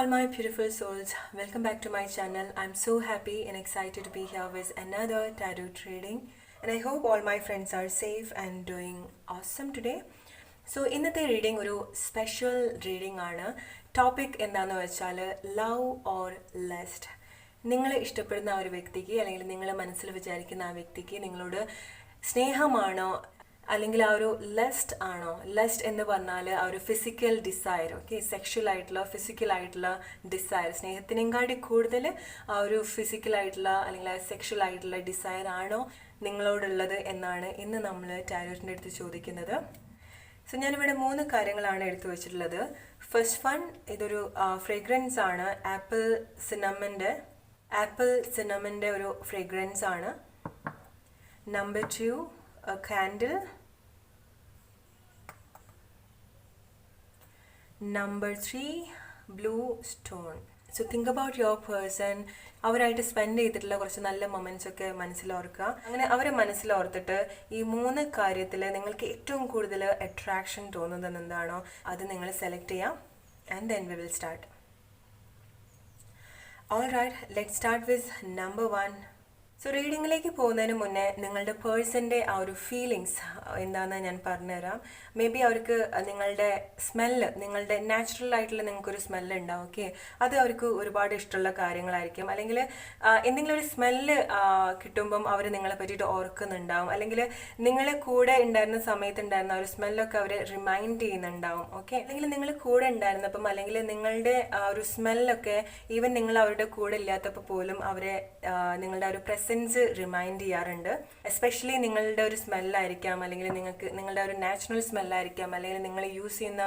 all my beautiful souls, welcome back to my channel. I'm so happy and excited to be here with another tarot reading, and I hope all my friends are safe and doing awesome today. So ഇന്നത്തെ reading ഒരു special reading ആണ്. Topic എന്താണെന്ന് വെച്ചാൽ love or lust. നിങ്ങൾ ഇഷ്ടപ്പെടുന്ന ആ ഒരു വ്യക്തിക്ക് അല്ലെങ്കിൽ നിങ്ങൾ മനസ്സിൽ വിചാരിക്കുന്ന ആ വ്യക്തിക്ക് നിങ്ങളോട് സ്നേഹമാണോ അല്ലെങ്കിൽ ആ ഒരു ലെസ്റ്റ് ആണോ? ലെസ്റ്റ് എന്ന് പറഞ്ഞാൽ ആ ഒരു ഫിസിക്കൽ ഡിസയർ, ഓക്കെ, സെക്ഷൽ ആയിട്ടുള്ള ഫിസിക്കൽ ആയിട്ടുള്ള ഡിസയർ, സ്നേഹത്തിനെക്കാട്ടി കൂടുതൽ ആ ഒരു ഫിസിക്കൽ ആയിട്ടുള്ള അല്ലെങ്കിൽ ആ സെക്ഷൽ ആയിട്ടുള്ള ഡിസയർ ആണോ നിങ്ങളോടുള്ളത് എന്നാണ് ഇന്ന് നമ്മൾ ടാരോറ്റിൻ്റെ അടുത്ത് ചോദിക്കുന്നത്. സോ ഞാനിവിടെ 3 കാര്യങ്ങളാണ് എടുത്തു വെച്ചിട്ടുള്ളത്. ഫസ്റ്റ് വൺ, ഇതൊരു ഫ്രേഗ്രൻസ് ആണ്, ആപ്പിൾ സിനമൻ്റെ ഒരു ഫ്രേഗ്രൻസ് ആണ്. Number 2, a candle. Number 3, blue stone. So think about your person. അവരായിട്ട് സ്പെൻഡ് ചെയ്തിട്ടുള്ള കുറച്ച് നല്ല മൊമെൻറ്റ്സ് ഒക്കെ മനസ്സിലോർക്കുക. അങ്ങനെ അവരെ മനസ്സിലോർത്തിട്ട് ഈ 3 കാര്യത്തിൽ നിങ്ങൾക്ക് ഏറ്റവും കൂടുതൽ അട്രാക്ഷൻ തോന്നുന്നത് എന്താണോ അത് നിങ്ങൾ സെലക്ട് ചെയ്യാം. And then we will start. All right, let start with number 1. So റീഡിങ്ങിലേക്ക് പോകുന്നതിന് മുന്നേ നിങ്ങളുടെ പേഴ്സൻ്റെ ആ ഒരു ഫീലിങ്സ് എന്താണെന്ന് ഞാൻ പറഞ്ഞുതരാം. മേ ബി അവർക്ക് നിങ്ങളുടെ സ്മെല്ല്, നിങ്ങളുടെ നാച്ചുറൽ ആയിട്ടുള്ള നിങ്ങൾക്കൊരു സ്മെല്ല് ഉണ്ടാവും, ഓക്കെ, അത് അവർക്ക് ഒരുപാട് ഇഷ്ടമുള്ള കാര്യങ്ങളായിരിക്കും. അല്ലെങ്കിൽ എന്തെങ്കിലും ഒരു സ്മെല്ല് കിട്ടുമ്പം അവർ നിങ്ങളെ പറ്റിയിട്ട് ഓർക്കുന്നുണ്ടാവും, അല്ലെങ്കിൽ നിങ്ങളെ കൂടെ ഉണ്ടായിരുന്ന സമയത്ത് ഉണ്ടായിരുന്ന ഒരു സ്മെല്ലൊക്കെ അവരെ റിമൈൻഡ് ചെയ്യുന്നുണ്ടാവും, ഓക്കെ. അല്ലെങ്കിൽ നിങ്ങൾ കൂടെ ഉണ്ടായിരുന്നപ്പം അല്ലെങ്കിൽ നിങ്ങളുടെ ആ ഒരു സ്മെല്ലൊക്കെ ഈവൻ നിങ്ങൾ അവരുടെ കൂടെ ഇല്ലാത്തപ്പോൾ പോലും അവരെ നിങ്ങളുടെ ആ ഒരു റിമൈൻഡ് ചെയ്യാറുണ്ട്. എസ്പെഷ്യലി നിങ്ങളുടെ ഒരു സ്മെല്ലായിരിക്കാം, അല്ലെങ്കിൽ നിങ്ങളുടെ ഒരു നാച്ചുറൽ സ്മെല്ലായിരിക്കാം, അല്ലെങ്കിൽ നിങ്ങൾ യൂസ് ചെയ്യുന്ന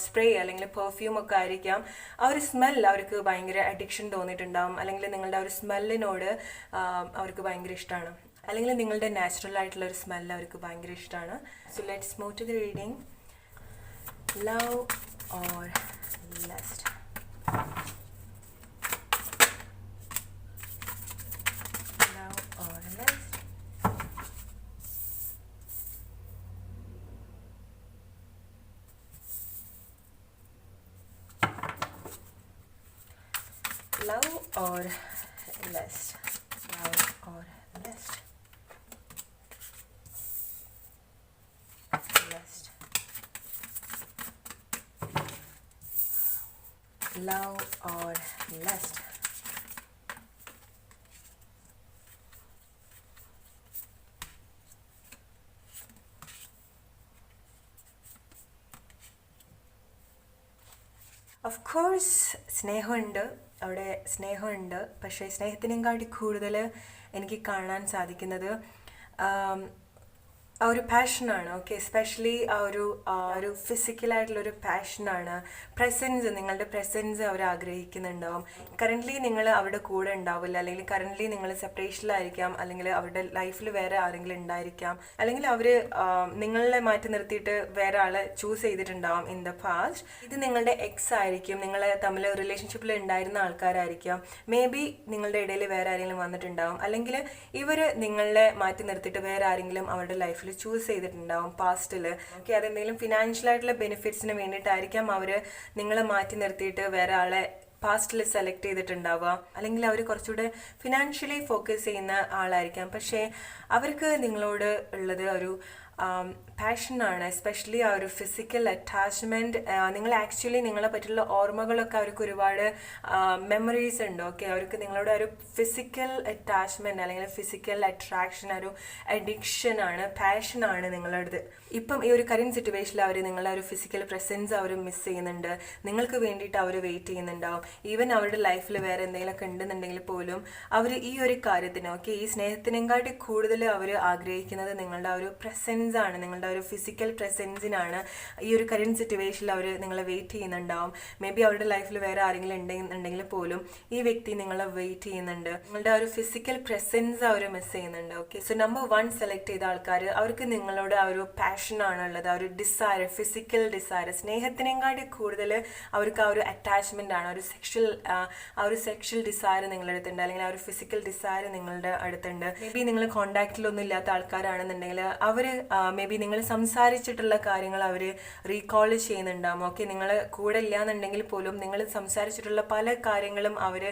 സ്പ്രേ അല്ലെങ്കിൽ പെർഫ്യൂം ഒക്കെ ആയിരിക്കാം. ആ ഒരു സ്മെൽ അവർക്ക് ഭയങ്കര അഡിക്ഷൻ തോന്നിയിട്ടുണ്ടാവും, അല്ലെങ്കിൽ നിങ്ങളുടെ ആ ഒരു സ്മെല്ലിനോട് അവർക്ക് ഭയങ്കര ഇഷ്ടമാണ്, അല്ലെങ്കിൽ നിങ്ങളുടെ നാച്ചുറൽ ആയിട്ടുള്ള ഒരു സ്മെല്ല് അവർക്ക് ഭയങ്കര ഇഷ്ടമാണ്. So let's move to the reading. Love or lust. Love or lust? Love or lust? Lust. Love or lust? Of course സ്നേഹമുണ്ട്, അവിടെ സ്നേഹമുണ്ട്. പക്ഷേ സ്നേഹത്തിനെക്കാട്ടി കൂടുതൽ എനിക്ക് കാണാൻ സാധിക്കുന്നത് ആ ഒരു പാഷനാണ്, ഓക്കെ. എസ്പെഷ്യലി ആ ഒരു ഫിസിക്കലായിട്ടുള്ളൊരു പാഷനാണ്. പ്രസൻസ്, നിങ്ങളുടെ പ്രസൻസ് അവർ ആഗ്രഹിക്കുന്നുണ്ടാവും. കറൻ്റ്ലി നിങ്ങൾ അവരുടെ കൂടെ ഉണ്ടാവില്ല, അല്ലെങ്കിൽ കറൻ്റ്ലി നിങ്ങൾ സെപ്പറേഷനിലായിരിക്കാം, അല്ലെങ്കിൽ അവരുടെ ലൈഫിൽ വേറെ ആരെങ്കിലും ഉണ്ടായിരിക്കാം, അല്ലെങ്കിൽ അവർ നിങ്ങളെ മാറ്റി നിർത്തിയിട്ട് വേറെ ആളെ ചൂസ് ചെയ്തിട്ടുണ്ടാവും ഇൻ ദ പാസ്റ്റ്. ഇത് നിങ്ങളുടെ എക്സ് ആയിരിക്കും, നിങ്ങൾ തമ്മിൽ റിലേഷൻഷിപ്പിൽ ഉണ്ടായിരുന്ന ആൾക്കാരായിരിക്കാം. മേ ബി നിങ്ങളുടെ ഇടയിൽ വേറെ ആരെങ്കിലും വന്നിട്ടുണ്ടാവും, അല്ലെങ്കിൽ ഇവർ നിങ്ങളെ മാറ്റി നിർത്തിയിട്ട് വേറെ ആരെങ്കിലും അവരുടെ ലൈഫിൽ ചൂസ് ചെയ്തിട്ടുണ്ടാവും പാസ്റ്റിൽ, ഓക്കെ. അതെന്തെങ്കിലും ഫിനാൻഷ്യൽ ആയിട്ടുള്ള ബെനിഫിറ്റ്സിന് വേണ്ടിയിട്ടായിരിക്കാം അവർ നിങ്ങളെ മാറ്റി നിർത്തിയിട്ട് വേറെ ആളെ പാസ്റ്റിൽ സെലക്ട് ചെയ്തിട്ടുണ്ടാവുക, അല്ലെങ്കിൽ അവർ കുറച്ചുകൂടെ ഫിനാൻഷ്യലി ഫോക്കസ് ചെയ്യുന്ന ആളായിരിക്കാം. പക്ഷേ അവർക്ക് നിങ്ങളോട് ഉള്ളത് ഒരു പാഷനാണ്, എസ്പെഷ്യലി ആ ഒരു ഫിസിക്കൽ അറ്റാച്ച്മെൻറ്റ്. നിങ്ങൾ ആക്ച്വലി നിങ്ങളെ പറ്റിയുള്ള ഓർമ്മകളൊക്കെ അവർക്ക് ഒരുപാട് മെമ്മറീസ് ഉണ്ട്, ഓക്കെ. അവർക്ക് നിങ്ങളുടെ ഒരു ഫിസിക്കൽ അറ്റാച്ച്മെൻറ്റ് അല്ലെങ്കിൽ ഫിസിക്കൽ അട്രാക്ഷൻ ഒരു അഡിക്ഷനാണ്, പാഷനാണ് നിങ്ങളുടെ. ഇപ്പം ഈ ഒരു കറന്റ് സിറ്റുവേഷനിൽ അവർ നിങ്ങളുടെ ഒരു ഫിസിക്കൽ പ്രസൻസ് അവർ മിസ് ചെയ്യുന്നുണ്ട്, നിങ്ങൾക്ക് വേണ്ടിയിട്ട് അവർ വെയിറ്റ് ചെയ്യുന്നുണ്ടാവും. ഈവൻ അവരുടെ ലൈഫിൽ വേറെ എന്തെങ്കിലുമൊക്കെ ഉണ്ടെന്നുണ്ടെങ്കിൽ പോലും അവർ ഈ ഒരു കാര്യത്തിന്, ഓക്കെ, ഈ സ്നേഹത്തിനെക്കാട്ടി കൂടുതൽ അവർ ആഗ്രഹിക്കുന്നത് നിങ്ങളുടെ ആ ഒരു പ്രസൻസ് ആണ്, നിങ്ങളുടെ ഒരു ഫിസിക്കൽ പ്രസൻസിനാണ്. ഈ ഒരു കറന്റ് സിറ്റുവേഷനിൽ അവർ നിങ്ങളെ വെയിറ്റ് ചെയ്യുന്നുണ്ടാവും. മേ ബി അവരുടെ ലൈഫിൽ വേറെ ആരെങ്കിലും ഉണ്ടെങ്കിൽ പോലും ഈ വ്യക്തി നിങ്ങളെ വെയിറ്റ് ചെയ്യുന്നുണ്ട്, നിങ്ങളുടെ ആ ഒരു ഫിസിക്കൽ പ്രസൻസ് അവർ മിസ് ചെയ്യുന്നുണ്ട്, ഓക്കെ. സോ നമ്പർ 1 സെലക്ട് ചെയ്ത ആൾക്കാർ, അവർക്ക് നിങ്ങളോട് ആ ഒരു പാഷനാണുള്ളത്, ആ ഒരു ഡിസയർ, ഫിസിക്കൽ ഡിസയർ. സ്നേഹത്തിനെക്കാട്ടി കൂടുതൽ അവർക്ക് ആ ഒരു അറ്റാച്ച്മെൻ്റ് ആണ്, ആ ഒരു സെക്ഷൽ ഡിസയർ നിങ്ങളുടെ അടുത്തുണ്ട്, അല്ലെങ്കിൽ ആ ഒരു ഫിസിക്കൽ ഡിസയർ നിങ്ങളുടെ അടുത്തുണ്ട്. മേ ബി നിങ്ങൾ കോണ്ടാക്റ്റിലൊന്നും ഇല്ലാത്ത ആൾക്കാരാണെന്നുണ്ടെങ്കിൽ അവർ മേ ബി നിങ്ങൾ സംസാരിച്ചിട്ടുള്ള കാര്യങ്ങൾ അവർ റീകോൾ ചെയ്യുന്നുണ്ടാവും. ഓക്കെ, നിങ്ങൾ കൂടെ ഇല്ലാന്നുണ്ടെങ്കിൽ പോലും നിങ്ങൾ സംസാരിച്ചിട്ടുള്ള പല കാര്യങ്ങളും അവർ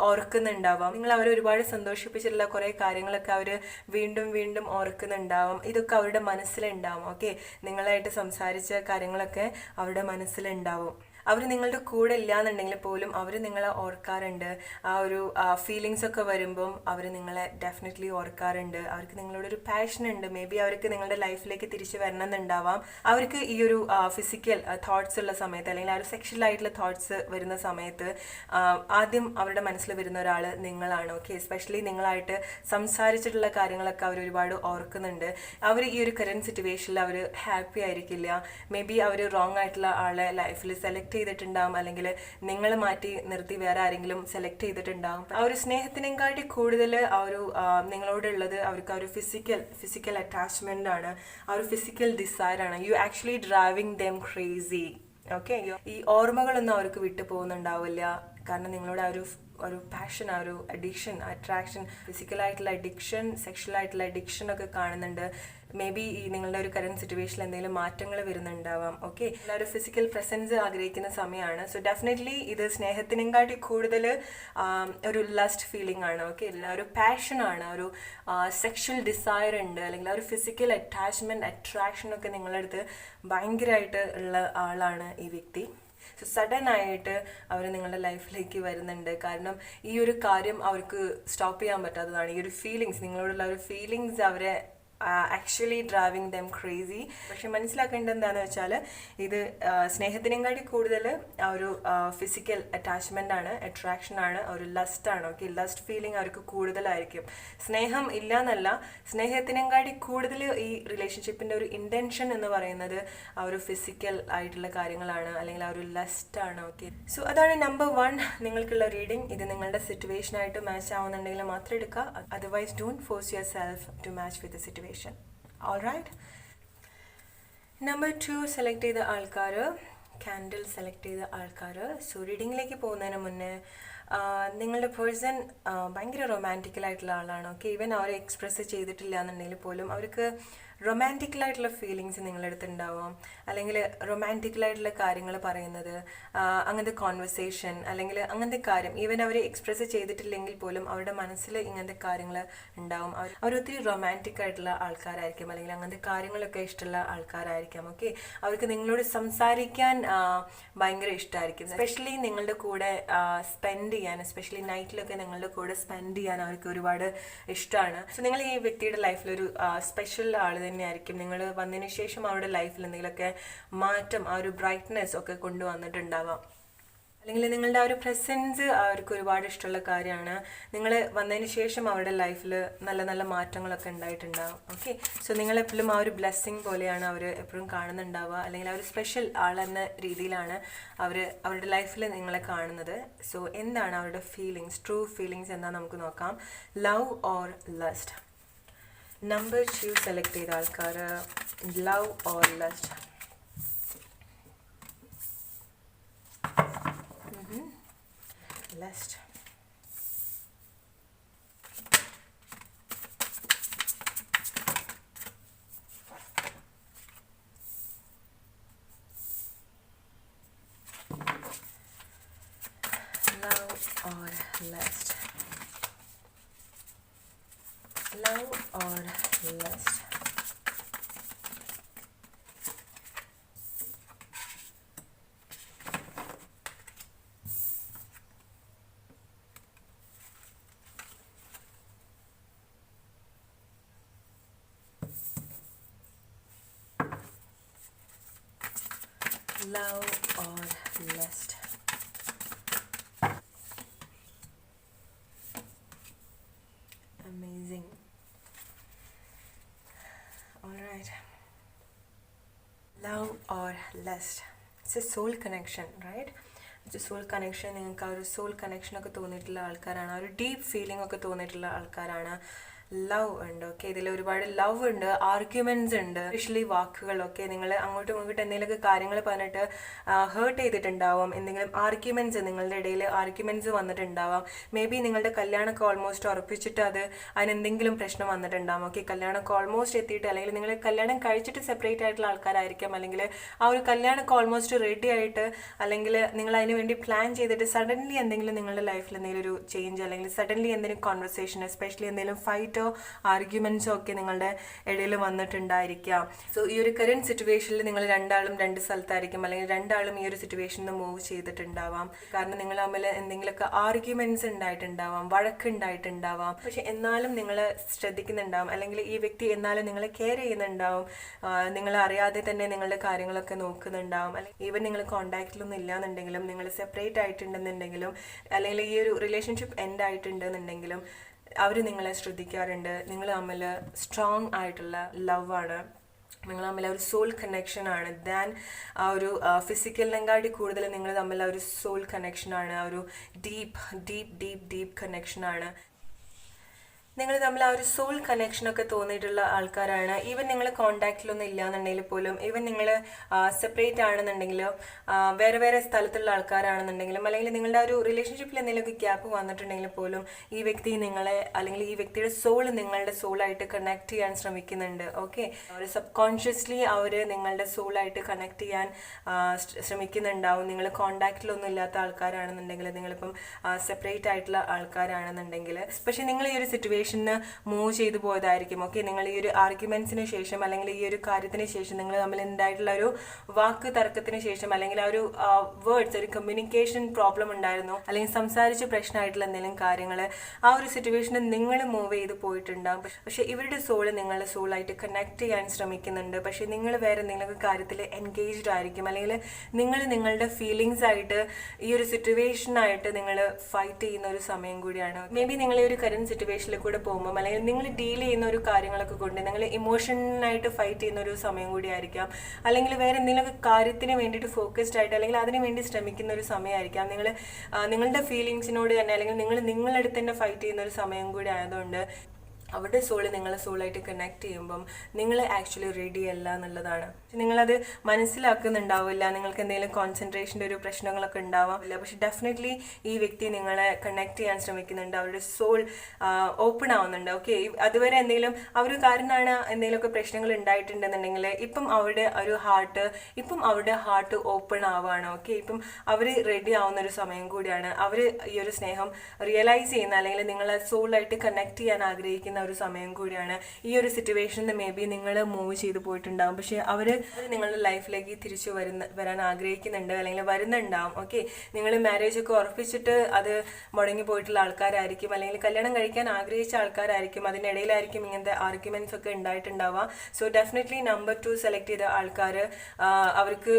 ഓർക്കുന്നുണ്ടാവാം. നിങ്ങൾ അവരെ ഒരുപാട് സന്തോഷിപ്പിച്ചിട്ടുള്ള കുറേ കാര്യങ്ങളൊക്കെ അവർ വീണ്ടും വീണ്ടും ഓർക്കുന്നുണ്ടാവും. ഇതൊക്കെ അവരുടെ മനസ്സിലുണ്ടാവും. ഓക്കെ, നിങ്ങളായിട്ട് സംസാരിച്ച കാര്യങ്ങളൊക്കെ അവരുടെ മനസ്സിലുണ്ടാവും. അവർ നിങ്ങളുടെ കൂടെ ഇല്ലാന്നുണ്ടെങ്കിൽ പോലും അവർ നിങ്ങളെ ഓർക്കാറുണ്ട്. ആ ഒരു ഫീലിങ്സ് ഒക്കെ വരുമ്പം അവർ നിങ്ങളെ ഡെഫിനറ്റ്ലി ഓർക്കാറുണ്ട്. അവർക്ക് നിങ്ങളോടൊരു പാഷൻ ഉണ്ട്. മേ ബി അവർക്ക് നിങ്ങളുടെ ലൈഫിലേക്ക് തിരിച്ചു വരണം എന്നുണ്ടാവാം. അവർക്ക് ഈ ഒരു ഫിസിക്കൽ തോട്ട്സ് ഉള്ള സമയത്ത്, അല്ലെങ്കിൽ ആ ഒരു സെക്ഷൽ ആയിട്ടുള്ള തോട്ട്സ് വരുന്ന സമയത്ത് ആദ്യം അവരുടെ മനസ്സിൽ വരുന്ന ഒരാൾ നിങ്ങളാണ്. ഓക്കെ, എസ്പെഷ്യലി നിങ്ങളായിട്ട് സംസാരിച്ചിട്ടുള്ള കാര്യങ്ങളൊക്കെ അവർ ഒരുപാട് ഓർക്കുന്നുണ്ട്. അവർ ഈ ഒരു കറന്റ് സിറ്റുവേഷനിൽ അവർ ഹാപ്പി ആയിരിക്കില്ല. മേ ബി അവർ റോങ് ആയിട്ടുള്ള ആളെ ലൈഫിൽ സെലക്ട് ചെയ്തിട്ടുണ്ടാവും, അല്ലെങ്കിൽ നിങ്ങൾ മാറ്റി നിർത്തി വേറെ ആരെങ്കിലും സെലക്ട് ചെയ്തിട്ടുണ്ടാവും. ആ ഒരു സ്നേഹത്തിനെക്കാട്ടി കൂടുതൽ ആ ഒരു നിങ്ങളോടുള്ളത് അവർക്ക് ആ ഒരു ഫിസിക്കൽ അറ്റാച്ച്മെന്റ് ആണ്, ആ ഒരു ഫിസിക്കൽ ഡിസയർ ആണ്. You actually driving dum crazy. Okay, ഈ ഓർമ്മകളൊന്നും അവർക്ക് വിട്ടു പോകുന്നുണ്ടാവില്ല. കാരണം നിങ്ങളുടെ ഒരു പാഷൻ, ആ ഒരു അഡിക്ഷൻ, അട്രാക്ഷൻ, ഫിസിക്കലായിട്ടുള്ള അഡിക്ഷൻ, സെക്ഷലായിട്ടുള്ള അഡിക്ഷൻ ഒക്കെ കാണുന്നുണ്ട്. മേ ബി ഈ നിങ്ങളുടെ ഒരു കറന്റ് സിറ്റുവേഷനിൽ എന്തെങ്കിലും മാറ്റങ്ങൾ വരുന്നുണ്ടാവാം. ഓക്കെ, ഒരു ഫിസിക്കൽ പ്രസൻസ് ആഗ്രഹിക്കുന്ന സമയമാണ്. സോ ഡെഫിനറ്റ്ലി ഇത് സ്നേഹത്തിനെക്കാട്ടി കൂടുതൽ ഒരു ലസ്റ്റ് ഫീലിംഗ് ആണ്. ഓക്കെ, ഒരു പാഷനാണ്, ഒരു സെക്ഷൽ ഡിസയർ ഉണ്ട്, അല്ലെങ്കിൽ ഒരു ഫിസിക്കൽ അറ്റാച്ച്മെന്റ്, അട്രാക്ഷൻ ഒക്കെ നിങ്ങളുടെ അടുത്ത് ഭയങ്കരമായിട്ട് ഉള്ള ആളാണ് ഈ വ്യക്തി. സോ സഡൻ ആയിട്ട് അവർ നിങ്ങളുടെ ലൈഫിലേക്ക് വരുന്നുണ്ട്. കാരണം ഈ ഒരു കാര്യം അവർക്ക് സ്റ്റോപ്പ് ചെയ്യാൻ പറ്റാത്തതാണ്. ഈ ഒരു ഫീലിങ്സ്, നിങ്ങളോടുള്ള ഒരു ഫീലിങ്സ് അവരെ ആക്ച്വലി ഡ്രൈവിംഗ് ദം ക്രേസി. പക്ഷെ മനസ്സിലാക്കേണ്ടത് എന്താണെന്ന് വെച്ചാൽ ഇത് സ്നേഹത്തിനെക്കാട്ടി കൂടുതൽ ആ ഒരു ഫിസിക്കൽ അറ്റാച്ച്മെൻ്റ് ആണ്, അട്രാക്ഷൻ ആണ്, ഒരു ലസ്റ്റ് ആണ്. ഓക്കെ, ലസ്റ്റ് ഫീലിംഗ് അവർക്ക് കൂടുതലായിരിക്കും. സ്നേഹം ഇല്ല എന്നല്ല, സ്നേഹത്തിനെക്കാട്ടി കൂടുതൽ ഈ റിലേഷൻഷിപ്പിൻ്റെ ഒരു ഇൻറ്റൻഷൻ എന്ന് പറയുന്നത് ആ ഒരു ഫിസിക്കൽ ആയിട്ടുള്ള കാര്യങ്ങളാണ്, അല്ലെങ്കിൽ ആ ഒരു ലസ്റ്റ് ആണ്. ഓക്കെ, സോ അതാണ് നമ്പർ 1 നിങ്ങൾക്കുള്ള റീഡിംഗ്. ഇത് നിങ്ങളുടെ സിറ്റുവേഷനായിട്ട് മാച്ച് ആവുന്നുണ്ടെങ്കിൽ മാത്രം എടുക്കുക. Otherwise don't force yourself to match with the situation. Alright. Number 2 select ചെയ്ത ആൾക്കാർ, കാൻഡിൽ സെലക്ട് ചെയ്ത ആൾക്കാർ. സോ റീഡിങ്ങിലേക്ക് പോകുന്നതിന് മുന്നേ നിങ്ങളുടെ പേഴ്സൺ ഭയങ്കര റൊമാൻറ്റിക്കലായിട്ടുള്ള ആളാണ്. ഓക്കെ, ഈവൻ അവർ എക്സ്പ്രസ് ചെയ്തിട്ടില്ല എന്നുണ്ടെങ്കിൽ പോലും അവർക്ക് റൊമാൻറ്റിക്കലായിട്ടുള്ള ഫീലിങ്സ് നിങ്ങളുടെ അടുത്ത് ഉണ്ടാവാം, അല്ലെങ്കിൽ റൊമാൻറ്റിക്കലായിട്ടുള്ള കാര്യങ്ങൾ പറയുന്നത്, അങ്ങനത്തെ കോൺവെർസേഷൻ, അല്ലെങ്കിൽ അങ്ങനത്തെ കാര്യം ഈവൻ അവർ എക്സ്പ്രസ് ചെയ്തിട്ടില്ലെങ്കിൽ പോലും അവരുടെ മനസ്സിൽ ഇങ്ങനത്തെ കാര്യങ്ങൾ ഉണ്ടാവും. അവരൊത്തിരി റൊമാൻറ്റിക് ആയിട്ടുള്ള ആൾക്കാരായിരിക്കും, അല്ലെങ്കിൽ അങ്ങനത്തെ കാര്യങ്ങളൊക്കെ ഇഷ്ടമുള്ള ആൾക്കാരായിരിക്കാം. ഓക്കെ, അവർക്ക് നിങ്ങളോട് സംസാരിക്കാൻ ഭയങ്കര ഇഷ്ടമായിരിക്കും. എസ്പെഷ്യലി നിങ്ങളുടെ കൂടെ സ്പെൻഡ് ചെയ്യാൻ, എസ്പെഷ്യലി നൈറ്റിലൊക്കെ നിങ്ങളുടെ കൂടെ സ്പെൻഡ് ചെയ്യാൻ അവർക്ക് ഒരുപാട് ഇഷ്ടമാണ്. സോ നിങ്ങൾ ഈ വ്യക്തിയുടെ ലൈഫിലൊരു സ്പെഷ്യൽ ആൾ തന്നെയായിരിക്കും. നിങ്ങൾ വന്നതിന് ശേഷം അവരുടെ ലൈഫിൽ എന്തെങ്കിലുമൊക്കെ മാറ്റം, ആ ഒരു ബ്രൈറ്റ്നെസ് ഒക്കെ കൊണ്ടുവന്നിട്ടുണ്ടാവാം, അല്ലെങ്കിൽ നിങ്ങളുടെ ആ ഒരു പ്രസൻസ് അവർക്ക് ഒരുപാട് ഇഷ്ടമുള്ള കാര്യമാണ്. നിങ്ങൾ വന്നതിന് ശേഷം അവരുടെ ലൈഫിൽ നല്ല നല്ല മാറ്റങ്ങളൊക്കെ ഉണ്ടായിട്ടുണ്ടാവും. ഓക്കെ, സോ നിങ്ങളെപ്പോഴും ആ ഒരു ബ്ലെസ്സിങ് പോലെയാണ് അവർ എപ്പോഴും കാണുന്നുണ്ടാവുക, അല്ലെങ്കിൽ ആ ഒരു സ്പെഷ്യൽ ആളെന്ന രീതിയിലാണ് അവരുടെ ലൈഫിൽ നിങ്ങളെ കാണുന്നത്. സോ എന്താണ് അവരുടെ ഫീലിങ്സ്, ട്രൂ ഫീലിങ്സ് എന്താ നമുക്ക് നോക്കാം. Love or lust. Number 2 select ചെയ്ത ആൾക്കാർ, love or lust. Lust. Love or lust. Love or lust. Love or lust. Amazing. All right. Love or lust. It's a soul connection, right? It's a soul connection. നിങ്ങൾക്ക് ആ ഒരു soul connection ഒക്കെ തോന്നിയിട്ടുള്ള ആൾക്കാരാണ്, ആ ഒരു ഡീപ്പ് ഫീലിംഗ് ഒക്കെ തോന്നിയിട്ടുള്ള ആൾക്കാരാണ്. ലവ് ഉണ്ട്. ഓക്കെ, ഇതിൽ ഒരുപാട് ലവ് ഉണ്ട്, ആർഗ്യുമെന്റ്സ് ഉണ്ട്, സ്പെഷ്യലി വാക്കുകളൊക്കെ നിങ്ങൾ അങ്ങോട്ടും ഇങ്ങോട്ടും എന്തെങ്കിലുമൊക്കെ കാര്യങ്ങൾ പറഞ്ഞിട്ട് ഹേർട്ട് ചെയ്തിട്ടുണ്ടാവാം. എന്തെങ്കിലും ആർഗ്യുമെന്റ്സ് നിങ്ങളുടെ ഇടയിൽ ആർഗ്യുമെന്റ്സ് വന്നിട്ടുണ്ടാവാം. മേ ബി നിങ്ങളുടെ കല്യാണമൊക്കെ ഓൾമോസ്റ്റ് ഉറപ്പിച്ചിട്ട് അതിനെന്തെങ്കിലും പ്രശ്നം വന്നിട്ടുണ്ടാവും. ഓക്കെ, കല്യാണമൊക്കെ ഓൾമോസ്റ്റ് എത്തിയിട്ട്, അല്ലെങ്കിൽ നിങ്ങൾ കല്യാണം കഴിച്ചിട്ട് സെപ്പറേറ്റ് ആയിട്ടുള്ള ആൾക്കാരായിരിക്കാം, അല്ലെങ്കിൽ ആ ഒരു കല്യാണമൊക്കെ ഓൾമോസ്റ്റ് റെഡി ആയിട്ട്, അല്ലെങ്കിൽ നിങ്ങൾ അതിന് വേണ്ടി പ്ലാൻ ചെയ്തിട്ട് സഡൻലി എന്തെങ്കിലും നിങ്ങളുടെ ലൈഫിൽ എന്തെങ്കിലും ഒരു ചേഞ്ച്, അല്ലെങ്കിൽ സഡൻലി എന്തെങ്കിലും കോൺവെർസേഷൻ, എസ്പെഷ്യലി എന്തെങ്കിലും ഫൈറ്റോ ആർഗ്യുമെന്റ്സോ ഒക്കെ നിങ്ങളുടെ ഇടയിൽ വന്നിട്ടുണ്ടായിരിക്കാം. സോ ഈ ഒരു കറന്റ് സിറ്റുവേഷനിൽ നിങ്ങൾ രണ്ടാളും രണ്ട് സ്ഥലത്തായിരിക്കും, അല്ലെങ്കിൽ രണ്ടാളും ഈ ഒരു സിറ്റുവേഷനിൽ നിന്ന് മൂവ് ചെയ്തിട്ടുണ്ടാവാം. കാരണം നിങ്ങൾ തമ്മിൽ എന്തെങ്കിലുമൊക്കെ ആർഗ്യുമെന്റ്സ് ഉണ്ടായിട്ടുണ്ടാവാം, വഴക്കുണ്ടായിട്ടുണ്ടാവാം. പക്ഷെ എന്നാലും നിങ്ങൾ ശ്രദ്ധിക്കുന്നുണ്ടാവും, അല്ലെങ്കിൽ ഈ വ്യക്തി എന്നാലും നിങ്ങളെ കെയർ ചെയ്യുന്നുണ്ടാവും. നിങ്ങൾ അറിയാതെ തന്നെ നിങ്ങളുടെ കാര്യങ്ങളൊക്കെ നോക്കുന്നുണ്ടാവും. അല്ലെങ്കിൽ ഈവൻ നിങ്ങൾ കോണ്ടാക്റ്റിലൊന്നും ഇല്ലാന്നുണ്ടെങ്കിലും, നിങ്ങൾ സെപ്പറേറ്റ് ആയിട്ടുണ്ടെന്നുണ്ടെങ്കിലും, അല്ലെങ്കിൽ ഈ ഒരു റിലേഷൻഷിപ്പ് എൻഡ് ആയിട്ടുണ്ടെന്നുണ്ടെങ്കിലും അവർ നിങ്ങളെ ശ്രദ്ധിക്കാറുണ്ട്. നിങ്ങൾ തമ്മിൽ സ്ട്രോങ് ആയിട്ടുള്ള ലവ് ആണ്, നിങ്ങൾ തമ്മിൽ ഒരു സോൾ കണക്ഷൻ ആണ്. ദാൻ ആ ഒരു ഫിസിക്കലിനെങ്കാട്ടി കൂടുതൽ നിങ്ങൾ തമ്മിൽ ഒരു സോൾ കണക്ഷൻ ആണ്, ആ ഒരു deep deep deep deep connection ആണ്. നിങ്ങൾ തമ്മിൽ ആ ഒരു സോൾ കണക്ഷനൊക്കെ തോന്നിയിട്ടുള്ള ആൾക്കാരാണ്. ഈവൻ നിങ്ങൾ കോണ്ടാക്റ്റിലൊന്നും ഇല്ലാന്നുണ്ടെങ്കിൽ പോലും, ഈവൻ നിങ്ങൾ സെപ്പറേറ്റ് ആണെന്നുണ്ടെങ്കിലോ, വേറെ വേറെ സ്ഥലത്തുള്ള ആൾക്കാരാണെന്നുണ്ടെങ്കിലും, അല്ലെങ്കിൽ നിങ്ങളുടെ ആ ഒരു റിലേഷൻഷിപ്പിൽ എന്തെങ്കിലുമൊക്കെ ഗ്യാപ്പ് വന്നിട്ടുണ്ടെങ്കിൽ പോലും ഈ വ്യക്തി നിങ്ങളെ, അല്ലെങ്കിൽ ഈ വ്യക്തിയുടെ സോൾ നിങ്ങളുടെ സോളായിട്ട് കണക്ട് ചെയ്യാൻ ശ്രമിക്കുന്നുണ്ട്. ഓക്കെ, അവർ സബ് അവർ നിങ്ങളുടെ സോളായിട്ട് കണക്ട് ചെയ്യാൻ ശ്രമിക്കുന്നുണ്ടാവും. നിങ്ങൾ കോണ്ടാക്റ്റിലൊന്നും ഇല്ലാത്ത ആൾക്കാരാണെന്നുണ്ടെങ്കിൽ, നിങ്ങളിപ്പം സെപ്പറേറ്റ് ആയിട്ടുള്ള ആൾക്കാരാണെന്നുണ്ടെങ്കിൽ, പക്ഷേ നിങ്ങൾ ഈ ഒരു സിറ്റുവേഷൻ മൂവ് ചെയ്തു പോയതായിരിക്കും. ഓക്കെ, നിങ്ങൾ ഈ ഒരു ആർഗ്യുമെന്റ്സിന് ശേഷം, അല്ലെങ്കിൽ ഈ ഒരു കാര്യത്തിന് ശേഷം, നിങ്ങൾ തമ്മിൽ ഉണ്ടായിട്ടുള്ള ഒരു വാക്ക് തർക്കത്തിന് ശേഷം, അല്ലെങ്കിൽ ആ ഒരു വേർഡ്സ്, ഒരു കമ്മ്യൂണിക്കേഷൻ പ്രോബ്ലം ഉണ്ടായിരുന്നു, അല്ലെങ്കിൽ സംസാരിച്ച് പ്രശ്നമായിട്ടുള്ള എന്തെങ്കിലും കാര്യങ്ങൾ, ആ ഒരു സിറ്റുവേഷനിൽ നിങ്ങൾ മൂവ് ചെയ്ത് പോയിട്ടുണ്ടാകും. പക്ഷെ ഇവരുടെ സോള് നിങ്ങളുടെ സോളായിട്ട് കണക്ട് ചെയ്യാൻ ശ്രമിക്കുന്നുണ്ട്. പക്ഷെ നിങ്ങൾ വേറെ എന്തെങ്കിലും കാര്യത്തിൽ എൻഗേജ്ഡ് ആയിരിക്കും, അല്ലെങ്കിൽ നിങ്ങൾ നിങ്ങളുടെ ഫീലിങ്സ് ആയിട്ട് ഈ ഒരു സിറ്റുവേഷനായിട്ട് നിങ്ങൾ ഫൈറ്റ് ചെയ്യുന്ന ഒരു സമയം കൂടിയാണ്. മേ ബി നിങ്ങൾ ഈ ഒരു കറന്റ് സിറ്റുവേഷനിൽ കൂടെ പോകുമ്പോൾ, അല്ലെങ്കിൽ നിങ്ങൾ ഡീൽ ചെയ്യുന്ന ഒരു കാര്യങ്ങളൊക്കെ കൊണ്ട് നിങ്ങൾ ഇമോഷണലായിട്ട് ഫൈറ്റ് ചെയ്യുന്ന ഒരു സമയം കൂടി ആയിരിക്കാം, അല്ലെങ്കിൽ വേറെ എന്തെങ്കിലും കാര്യത്തിന് വേണ്ടിയിട്ട് ഫോക്കസ്ഡ് ആയിട്ട്, അല്ലെങ്കിൽ അതിന് വേണ്ടി ശ്രമിക്കുന്ന ഒരു സമയമായിരിക്കാം. നിങ്ങൾ നിങ്ങളുടെ ഫീലിങ്സിനോട് തന്നെ, അല്ലെങ്കിൽ നിങ്ങൾ നിങ്ങളടുത്ത് തന്നെ ഫൈറ്റ് ചെയ്യുന്ന ഒരു സമയം കൂടി ആയതുകൊണ്ട് അവരുടെ സോള് നിങ്ങളെ സോളായിട്ട് കണക്ട് ചെയ്യുമ്പം നിങ്ങൾ ആക്ച്വലി റെഡി അല്ല എന്നുള്ളതാണ്. നിങ്ങളത് മനസ്സിലാക്കുന്നുണ്ടാവില്ല, നിങ്ങൾക്ക് എന്തെങ്കിലും കോൺസെൻട്രേഷൻ്റെ ഒരു പ്രശ്നങ്ങളൊക്കെ ഉണ്ടാവാമില്ല. പക്ഷെ ഡെഫിനറ്റ്ലി ഈ വ്യക്തി നിങ്ങളെ കണക്ട് ചെയ്യാൻ ശ്രമിക്കുന്നുണ്ട്, അവരുടെ സോൾ ഓപ്പൺ ആവുന്നുണ്ട്. ഓക്കെ, അതുവരെ എന്തെങ്കിലും അവർ കാരണമാണ് എന്തെങ്കിലുമൊക്കെ പ്രശ്നങ്ങൾ ഉണ്ടായിട്ടുണ്ടെന്നുണ്ടെങ്കിൽ ഇപ്പം അവരുടെ ഹാർട്ട് ഓപ്പൺ ആവുകയാണ്. ഓക്കെ, ഇപ്പം അവർ റെഡി ആവുന്ന ഒരു സമയം കൂടിയാണ്. അവർ ഈ ഒരു സ്നേഹം റിയലൈസ് ചെയ്യുന്ന, അല്ലെങ്കിൽ നിങ്ങളെ സോളായിട്ട് കണക്ട് ചെയ്യാൻ ആഗ്രഹിക്കുന്ന ഒരു സമയം കൂടിയാണ്. ഈ ഒരു സിറ്റുവേഷനിൽ മേ ബി നിങ്ങൾ മൂവ് ചെയ്ത് പോയിട്ടുണ്ടാകും, പക്ഷെ അവർ നിങ്ങളുടെ ലൈഫിലേക്ക് തിരിച്ചു വരാൻ ആഗ്രഹിക്കുന്നുണ്ട്, അല്ലെങ്കിൽ വരുന്നുണ്ടാവും. ഓക്കെ, നിങ്ങൾ മാരേജ് ഒക്കെ ഉറപ്പിച്ചിട്ട് അത് മുടങ്ങി പോയിട്ടുള്ള ആൾക്കാരായിരിക്കും, അല്ലെങ്കിൽ കല്യാണം കഴിക്കാൻ ആഗ്രഹിച്ച ആൾക്കാരായിരിക്കും. അതിനിടയിലായിരിക്കും ഇങ്ങനത്തെ ആർഗ്യുമെന്റ്സ് ഒക്കെ ഉണ്ടായിട്ടുണ്ടാവുക. സോ ഡെഫിനറ്റ്ലി നമ്പർ 2 സെലക്ട് ചെയ്ത ആൾക്കാർ അവർക്ക്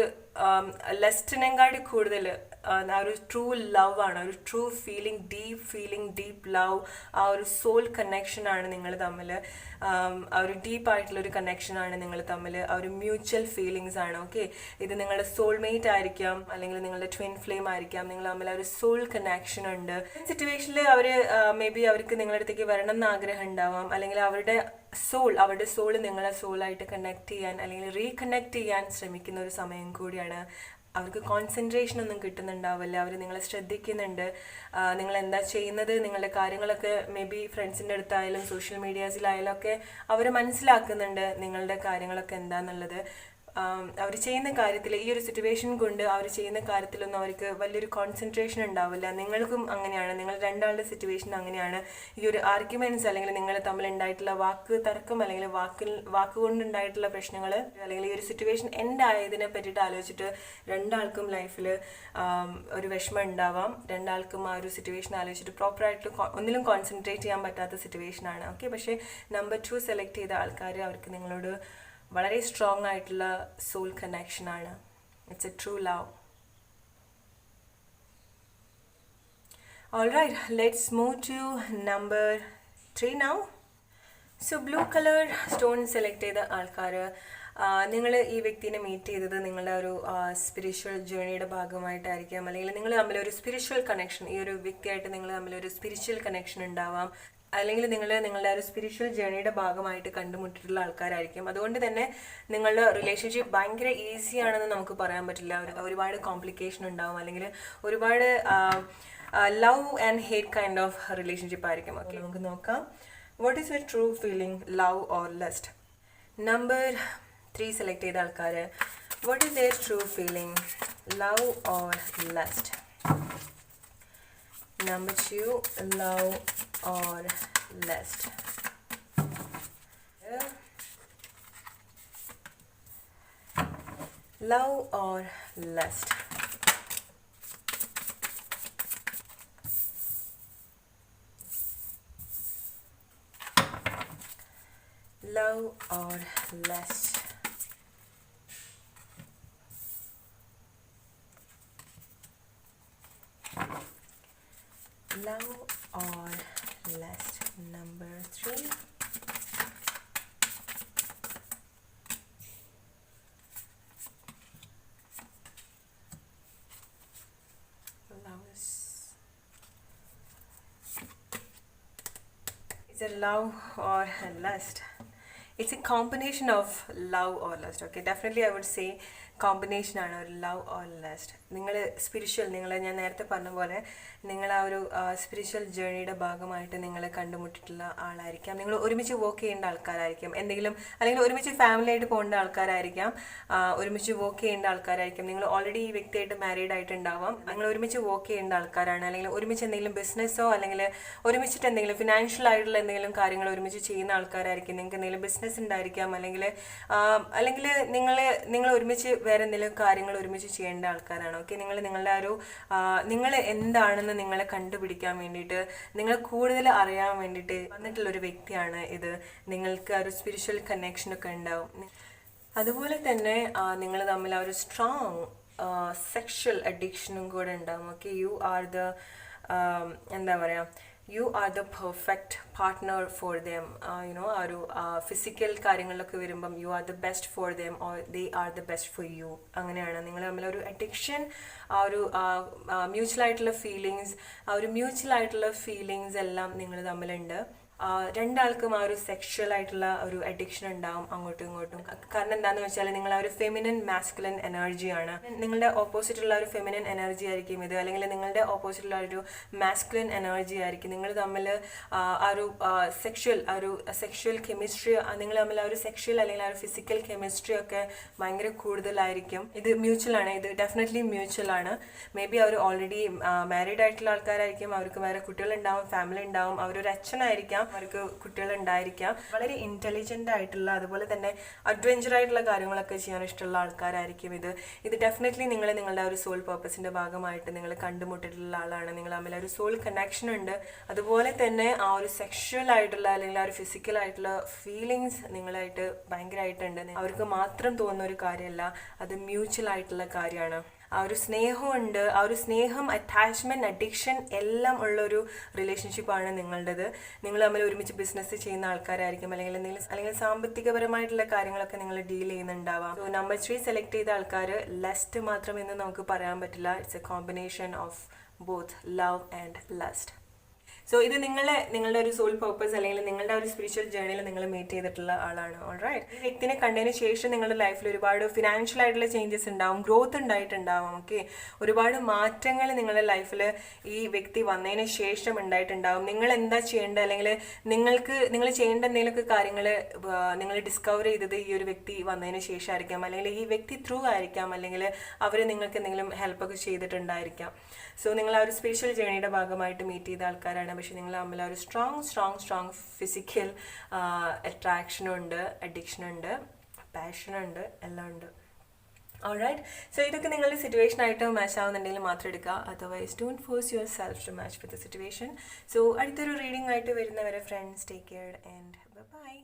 ലെസ്റ്റിനെങ്കാട്ടി കൂടുതൽ ആ ഒരു ട്രൂ ലവ് ആണ്, ഒരു ട്രൂ ഫീലിംഗ്, ഡീപ്പ് ലവ്, ആ ഒരു സോൾ കണക്ഷനാണ് നിങ്ങൾ തമ്മിൽ, ആ ഒരു ഡീപ്പായിട്ടുള്ളൊരു കണക്ഷനാണ് നിങ്ങൾ തമ്മിൽ, ആ ഒരു മ്യൂച്വൽ ഫീലിങ്സ് ആണ്. ഓക്കെ, ഇത് നിങ്ങളുടെ സോൾമേറ്റ് ആയിരിക്കാം, അല്ലെങ്കിൽ നിങ്ങളുടെ ട്വിൻ ഫ്ലെയിം ആയിരിക്കാം. നിങ്ങൾ തമ്മിൽ ആ ഒരു സോൾ കണക്ഷൻ ഉണ്ട്. സിറ്റുവേഷനിൽ അവർ മേ ബി അവർക്ക് നിങ്ങളുടെ അടുത്തേക്ക് വരണം എന്ന് ആഗ്രഹം ഉണ്ടാവാം, അല്ലെങ്കിൽ അവരുടെ സോൾ നിങ്ങളെ സോളായിട്ട് കണക്ട് ചെയ്യാൻ, അല്ലെങ്കിൽ റീകണക്ട് ചെയ്യാൻ ശ്രമിക്കുന്ന ഒരു സമയം കൂടിയാണ്. അവർക്ക് കോൺസെൻട്രേഷൻ ഒന്നും കിട്ടുന്നുണ്ടാവില്ല, അവർ നിങ്ങളെ ശ്രദ്ധിക്കുന്നുണ്ട്, നിങ്ങൾ എന്താ ചെയ്യുന്നത്, നിങ്ങളുടെ കാര്യങ്ങളൊക്കെ മേ ബി ഫ്രണ്ട്സിൻ്റെ അടുത്തായാലും സോഷ്യൽ മീഡിയാസിലായാലും ഒക്കെ അവർ മനസ്സിലാക്കുന്നുണ്ട് നിങ്ങളുടെ കാര്യങ്ങളൊക്കെ എന്താണെന്നുള്ളത്. അവർ ചെയ്യുന്ന കാര്യത്തിൽ, ഈ ഒരു സിറ്റുവേഷൻ കൊണ്ട് അവർ ചെയ്യുന്ന കാര്യത്തിലൊന്നും അവർക്ക് വലിയൊരു കോൺസെൻട്രേഷൻ ഉണ്ടാവില്ല. നിങ്ങൾക്കും അങ്ങനെയാണ്, നിങ്ങൾ രണ്ടാളുടെ സിറ്റുവേഷൻ അങ്ങനെയാണ്. ഈ ഒരു ആർഗ്യുമെന്റ്സ്, അല്ലെങ്കിൽ നിങ്ങൾ തമ്മിൽ ഉണ്ടായിട്ടുള്ള വാക്ക് തർക്കം, അല്ലെങ്കിൽ വാക്കുകൊണ്ടുണ്ടായിട്ടുള്ള പ്രശ്നങ്ങൾ, അല്ലെങ്കിൽ ഈ ഒരു സിറ്റുവേഷൻ എൻഡ് ആയതിനെ പറ്റിയിട്ട് ആലോചിച്ചിട്ട് രണ്ടാൾക്കും ലൈഫിൽ ഒരു വിഷമം ഉണ്ടാവാം. രണ്ടാൾക്കും ആ ഒരു സിറ്റുവേഷൻ ആലോചിച്ചിട്ട് പ്രോപ്പറായിട്ട് ഒന്നിലും കോൺസെൻട്രേറ്റ് ചെയ്യാൻ പറ്റാത്ത സിറ്റുവേഷനാണ്. ഓക്കെ, പക്ഷേ നമ്പർ 2 സെലക്ട് ചെയ്ത ആൾക്കാർ, അവർക്ക് നിങ്ങളോട് വളരെ സ്ട്രോങ് ആയിട്ടുള്ള സോൾ കണക്ഷൻ ആണ്. It's A true love. Alright, let's move to number 3 now. So blue color stone select ചെയ്ത ആൾക്കാർ, നിങ്ങൾ ഈ വ്യക്തിനെ മീറ്റ് ചെയ്തത് നിങ്ങളുടെ ഒരു സ്പിരിച്വൽ ജേർണിയുടെ ഭാഗമായിട്ടായിരിക്കാം, അല്ലെങ്കിൽ നിങ്ങൾ തമ്മിലൊരു സ്പിരിച്വൽ കണക്ഷൻ, ഈ ഒരു വ്യക്തിയായിട്ട് നിങ്ങൾ തമ്മിലൊരു സ്പിരിച്വൽ കണക്ഷൻ ഉണ്ടാവാം. അല്ലെങ്കിൽ നിങ്ങളുടെ ഒരു സ്പിരിച്വൽ ജേണിയുടെ ഭാഗമായിട്ട് കണ്ടുമുട്ടിയിട്ടുള്ള ആൾക്കാരായിരിക്കും. അതുകൊണ്ട് തന്നെ നിങ്ങളുടെ റിലേഷൻഷിപ്പ് ഭയങ്കര ഈസി ആണെന്ന് നമുക്ക് പറയാൻ പറ്റില്ല. ഒരുപാട് കോംപ്ലിക്കേഷൻ ഉണ്ടാവും, അല്ലെങ്കിൽ ഒരുപാട് love and hate kind of relationship ആയിരിക്കും. ഓക്കെ, നമുക്ക് നോക്കാം. What is your true feeling, love or lust? Number 3 select ചെയ്ത ആൾക്കാർ, what is their true feeling, love or lust? Number 2, love or lust? Love or lust? Love or lust? Love or lust? Number 3. Love is it love or lust? It's a combination of love or lust. Okay, definitely I would say combination ആണ് ഒരു love or lust. നിങ്ങൾ spiritual, ഞാൻ നേരത്തെ പറഞ്ഞ പോലെ നിങ്ങൾ ആ ഒരു സ്പിരിച്വൽ ജേണിയുടെ ഭാഗമായിട്ട് നിങ്ങൾ കണ്ടുമുട്ടിയിട്ടുള്ള ആളായിരിക്കാം. നിങ്ങൾ ഒരുമിച്ച് വർക്ക് ചെയ്യേണ്ട ആൾക്കാരായിരിക്കും, എന്തെങ്കിലും, അല്ലെങ്കിൽ ഒരുമിച്ച് ഫാമിലി ആയിട്ട് പോകേണ്ട ആൾക്കാരായിരിക്കാം, ഒരുമിച്ച് വർക്ക് ചെയ്യേണ്ട ആൾക്കാരായിരിക്കും. നിങ്ങൾ ഓൾറെഡി ഈ വ്യക്തിയായിട്ട് മാരീഡ് ആയിട്ടുണ്ടാവാം. നിങ്ങൾ ഒരുമിച്ച് വർക്ക് ചെയ്യേണ്ട ആൾക്കാരാണ്, അല്ലെങ്കിൽ ഒരുമിച്ച് എന്തെങ്കിലും ബിസിനസ്സോ അല്ലെങ്കിൽ ഒരുമിച്ചിട്ട് എന്തെങ്കിലും ഫിനാൻഷ്യൽ ആയിട്ടുള്ള എന്തെങ്കിലും കാര്യങ്ങൾ ഒരുമിച്ച് ചെയ്യുന്ന ആൾക്കാരായിരിക്കും. നിങ്ങൾക്ക് എന്തെങ്കിലും ബിസിനസ് ഉണ്ടായിരിക്കാം, അല്ലെങ്കിൽ നിങ്ങൾ ഒരുമിച്ച് വേറെ എന്തെങ്കിലും കാര്യങ്ങൾ ഒരുമിച്ച് ചെയ്യേണ്ട ആൾക്കാരാണ്. ഓക്കെ, നിങ്ങളുടെ ആ ഒരു നിങ്ങൾ എന്താണെന്ന് നിങ്ങളെ കണ്ടുപിടിക്കാൻ വേണ്ടിയിട്ട്, നിങ്ങൾ കൂടുതൽ അറിയാൻ വേണ്ടിയിട്ട് വന്നിട്ടുള്ളൊരു വ്യക്തിയാണ് ഇത്. നിങ്ങൾക്ക് ആ ഒരു സ്പിരിച്വൽ കണക്ഷനൊക്കെ ഉണ്ടാവും. അതുപോലെ തന്നെ നിങ്ങൾ തമ്മിൽ ആ ഒരു സ്ട്രോങ് സെക്ഷൽ അഡിക്ഷനും കൂടെ ഉണ്ടാവും. ഓക്കെ, യു ആർ ദ എന്താ പറയുക, you are the perfect partner for them. ആ ഒരു ഫിസിക്കൽ കാര്യങ്ങളിലൊക്കെ വരുമ്പം you are the best for them or they are the best for you. അങ്ങനെയാണ് നിങ്ങൾ തമ്മിലൊരു അഡിക്ഷൻ, ആ ഒരു മ്യൂച്വൽ ആയിട്ടുള്ള ഫീലിങ്സ് എല്ലാം നിങ്ങൾ തമ്മിലുണ്ട്. രണ്ടാൾക്കും ആ ഒരു സെക്ഷൽ ആയിട്ടുള്ള ഒരു അഡിക്ഷൻ ഉണ്ടാവും അങ്ങോട്ടും ഇങ്ങോട്ടും. കാരണം എന്താണെന്ന് വെച്ചാൽ നിങ്ങൾ ആ ഒരു ഫെമിനൻ മാസ്കുലൻ എനർജിയാണ്, നിങ്ങളുടെ ഓപ്പോസിറ്റുള്ള ഒരു ഫെമിനൻ എനർജി ആയിരിക്കും ഇത്, അല്ലെങ്കിൽ നിങ്ങളുടെ ഓപ്പോസിറ്റുള്ള ഒരു മാസ്കുലൻ എനർജി ആയിരിക്കും. നിങ്ങൾ തമ്മിൽ ആ ഒരു സെക്ഷൽ കെമിസ്ട്രി, നിങ്ങൾ തമ്മിൽ ആ ഒരു സെക്ഷൽ അല്ലെങ്കിൽ ആ ഒരു ഫിസിക്കൽ കെമിസ്ട്രി ഒക്കെ ഭയങ്കര കൂടുതലായിരിക്കും. ഇത് മ്യൂച്വൽ ആണ്, ഇത് ഡെഫിനറ്റ്ലി മ്യൂച്വൽ ആണ്. മേ ബി അവർ ഓൾറെഡി മാരീഡ് ആയിട്ടുള്ള ആൾക്കാരായിരിക്കും, അവർക്ക് വേറെ കുട്ടികളുണ്ടാവും, ഫാമിലി ഉണ്ടാവും, അവരൊരു അച്ഛനായിരിക്കാം, അവർക്ക് കുട്ടികളുണ്ടായിരിക്കാം. വളരെ ഇന്റലിജന്റ് ആയിട്ടുള്ള, അതുപോലെ തന്നെ അഡ്വഞ്ചർ ആയിട്ടുള്ള കാര്യങ്ങളൊക്കെ ചെയ്യാൻ ഇഷ്ടമുള്ള ആൾക്കാരായിരിക്കും ഇത് ഡെഫിനറ്റ്ലി നിങ്ങളുടെ ഒരു സോൾ പർപ്പസിന്റെ ഭാഗമായിട്ട് നിങ്ങൾ കണ്ടുമുട്ടിയിട്ടുള്ള ആളാണ്. നിങ്ങൾ തമ്മിൽ ഒരു സോൾ കണക്ഷൻ ഉണ്ട്. അതുപോലെ തന്നെ ആ ഒരു സെക്ഷൽ ആയിട്ടുള്ള അല്ലെങ്കിൽ ആ ഒരു ഫിസിക്കൽ ആയിട്ടുള്ള ഫീലിങ്സ് നിങ്ങളായിട്ട് ഭയങ്കരമായിട്ടുണ്ട്. അവർക്ക് മാത്രം തോന്നുന്ന ഒരു കാര്യമല്ല, അത് മ്യൂച്വൽ ആയിട്ടുള്ള കാര്യമാണ്. ആ ഒരു സ്നേഹമുണ്ട്, ആ ഒരു സ്നേഹം, അറ്റാച്ച്മെന്റ്, അഡിക്ഷൻ എല്ലാം ഉള്ളൊരു റിലേഷൻഷിപ്പാണ് നിങ്ങളുടേത്. നിങ്ങൾ തമ്മിൽ ഒരുമിച്ച് ബിസിനസ് ചെയ്യുന്ന ആൾക്കാരായിരിക്കും, അല്ലെങ്കിൽ സാമ്പത്തികപരമായിട്ടുള്ള കാര്യങ്ങളൊക്കെ നിങ്ങൾ ഡീൽ ചെയ്യുന്നുണ്ടാവാം. സോ നമ്പർ 3 സെലക്ട് ചെയ്ത ആൾക്കാർ ലസ്റ്റ് മാത്രം എന്ന് നമുക്ക് പറയാൻ പറ്റില്ല. It's A combination of both love and lust. So ഇത് നിങ്ങളുടെ ഒരു സോൾ പർപ്പസ് അല്ലെങ്കിൽ നിങ്ങളുടെ ഒരു സ്പിരിച്വൽ ജേർണിയിൽ നിങ്ങൾ മീറ്റ് ചെയ്തിട്ടുള്ള ആളാണ്. ഓൾറൈറ്റ്, ഈ വ്യക്തിനെ കണ്ടതിന് ശേഷം നിങ്ങളുടെ ലൈഫിൽ ഒരുപാട് ഫിനാൻഷ്യൽ ആയിട്ടുള്ള ചേഞ്ചസ് ഉണ്ടാവും, ഗ്രോത്ത് ഉണ്ടായിട്ടുണ്ടാവും. ഓക്കെ, ഒരുപാട് മാറ്റങ്ങൾ നിങ്ങളുടെ ലൈഫിൽ ഈ വ്യക്തി വന്നതിന് ശേഷം ഉണ്ടായിട്ടുണ്ടാവും. നിങ്ങൾ എന്താ ചെയ്യേണ്ടത്, അല്ലെങ്കിൽ നിങ്ങൾ ചെയ്യേണ്ട എന്തെങ്കിലുമൊക്കെ കാര്യങ്ങൾ നിങ്ങൾ ഡിസ്കവർ ചെയ്തത് ഈ ഒരു വ്യക്തി വന്നതിന് ശേഷമായിരിക്കാം, അല്ലെങ്കിൽ ഈ വ്യക്തി ത്രൂ ആയിരിക്കാം, അല്ലെങ്കിൽ അവർ നിങ്ങൾക്ക് എന്തെങ്കിലും ഹെൽപ്പൊക്കെ ചെയ്തിട്ടുണ്ടായിരിക്കാം. സോ നിങ്ങൾ ആ ഒരു സ്പിരിച്വൽ ജേർണിയുടെ ഭാഗമായിട്ട് മീറ്റ് ചെയ്ത ആൾക്കാരാണ്. പക്ഷെ നിങ്ങൾ തമ്മിൽ ഒരു സ്ട്രോങ് ഫിസിക്കൽ അട്രാക്ഷനും ഉണ്ട്, അഡിക്ഷനുണ്ട്, പാഷനുണ്ട്, എല്ലാം ഉണ്ട്. ഓൾറൈറ്റ്, സോ ഇതൊക്കെ നിങ്ങളുടെ സിറ്റുവേഷൻ ആയിട്ട് മാച്ച് ആവുന്നുണ്ടെങ്കിൽ മാത്രം എടുക്കുക. Otherwise don't force yourself to match with the situation. So അടുത്തൊരു റീഡിംഗ് ആയിട്ട് വരുന്നവരെ friends, take care and by.